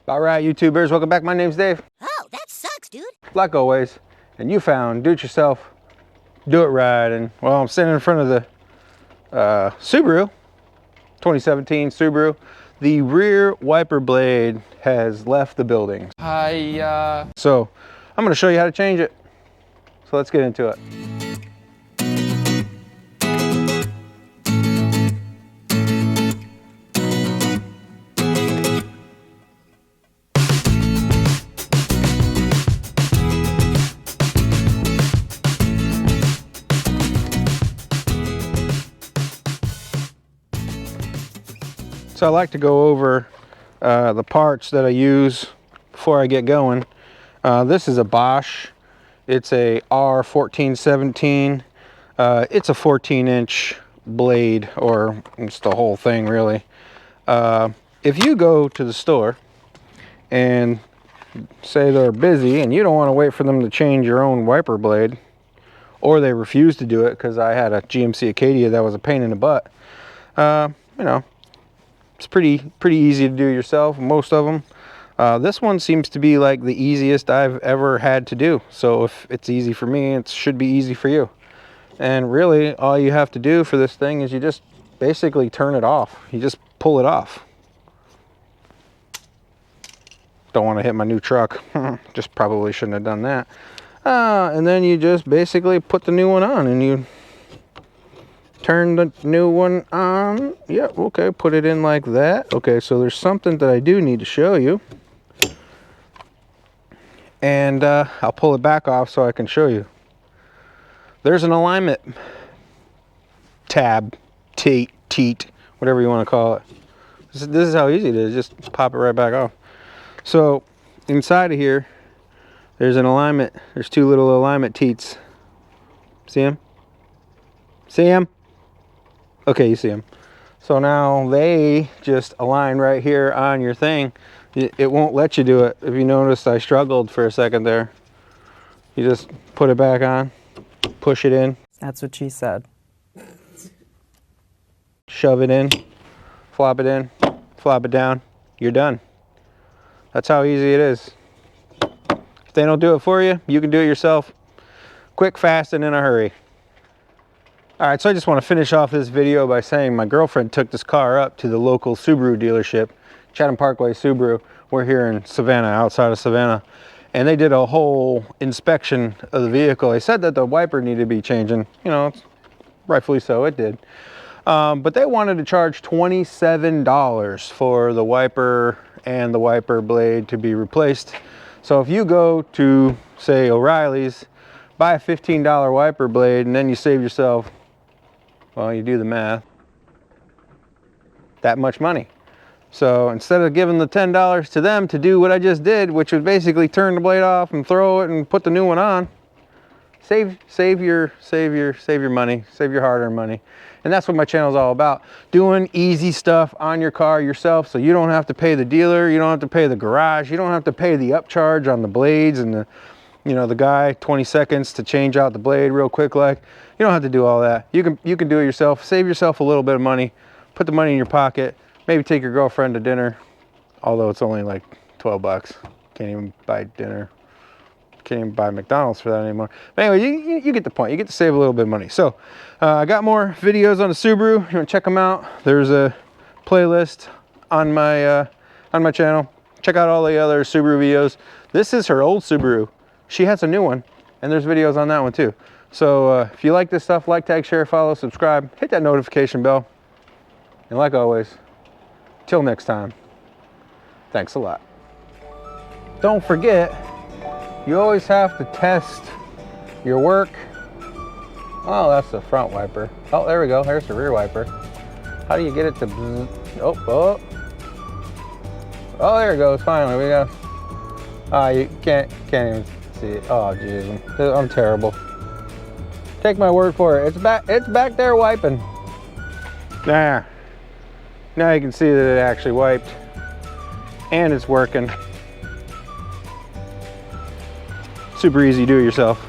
All right, YouTubers, welcome back. My name's Dave. Oh, that sucks, dude. Like always, and you found do-it-yourself, do-it-right, and well, I'm standing in front of the Subaru, 2017 Subaru. The rear wiper blade has left the building. So I'm gonna show you how to change it. So let's get into it. So I like to go over the parts that I use before I get going. This is a Bosch. It's a R1417. It's a 14-inch blade, or it's the whole thing really. If you go to the store and say they're busy and you don't want to wait for them to change your own wiper blade, or they refuse to do it, because I had a GMC Acadia that was a pain in the butt, you know, it's pretty easy to do yourself, most of them. This one seems to be like the easiest I've ever had to do. So if it's easy for me, it should be easy for you. And really, all you have to do for this thing is you just basically turn it off. You just pull it off. Don't want to hit my new truck. Just probably shouldn't have done that. And then you just basically put the new one on, and you turn the new one on. Yep, okay, put it in like that. Okay, so there's something that I do need to show you. And I'll pull it back off so I can show you. There's an alignment tab, teat, whatever you want to call it. This is how easy it is. Just pop it right back off. So inside of here, there's an alignment. There's two little alignment teats. See them? See them? Okay, you see them. So now they just align right here on your thing. It won't let you do it. If you noticed, I struggled for a second there. You just put it back on, push it in. That's what she said. Shove it in, flop it down, you're done. That's how easy it is. If they don't do it for you, you can do it yourself. Quick, fast, and in a hurry. All right, so I just want to finish off this video by saying my girlfriend took this car up to the local Subaru dealership, Chatham Parkway Subaru. We're here in Savannah, outside of Savannah. And they did a whole inspection of the vehicle. They said that the wiper needed to be changing. You know, rightfully so, it did. But they wanted to charge $27 for the wiper and the wiper blade to be replaced. So if you go to, say, O'Reilly's, buy a $15 wiper blade, and then you save yourself, well, you do the math, that much money. So instead of giving the $10 to them to do what I just did, which was basically turn the blade off and throw it and put the new one on, save your money, save your hard-earned money. And that's what my channel is all about, doing easy stuff on your car yourself, so you don't have to pay the dealer, you don't have to pay the garage, you don't have to pay the upcharge on the blades and the, you know, the guy 20 seconds to change out the blade real quick. Like, you don't have to do all that. You can do it yourself. Save yourself a little bit of money, put the money in your pocket, maybe take your girlfriend to dinner, although it's only like 12 bucks. Can't even buy dinner. Can't even buy McDonald's for that anymore. But anyway, you get the point. You get to save a little bit of money. So I got more videos on the Subaru. You want to check them out? There's a playlist on my channel. Check out all the other Subaru videos. This is her old Subaru. She has a new one, and there's videos on that one too. So if you like this stuff, like, tag, share, follow, subscribe, hit that notification bell. And like always, till next time, thanks a lot. Don't forget, you always have to test your work. Oh, that's the front wiper. Oh, there we go. There's the rear wiper. How do you get it to bzz? Oh, there it goes. Finally, we got. Ah, you can't even see it. Oh, jeez, I'm terrible. Take my word for it. It's back there wiping. There. Now you can see that it actually wiped, and it's working. Super easy, do it yourself.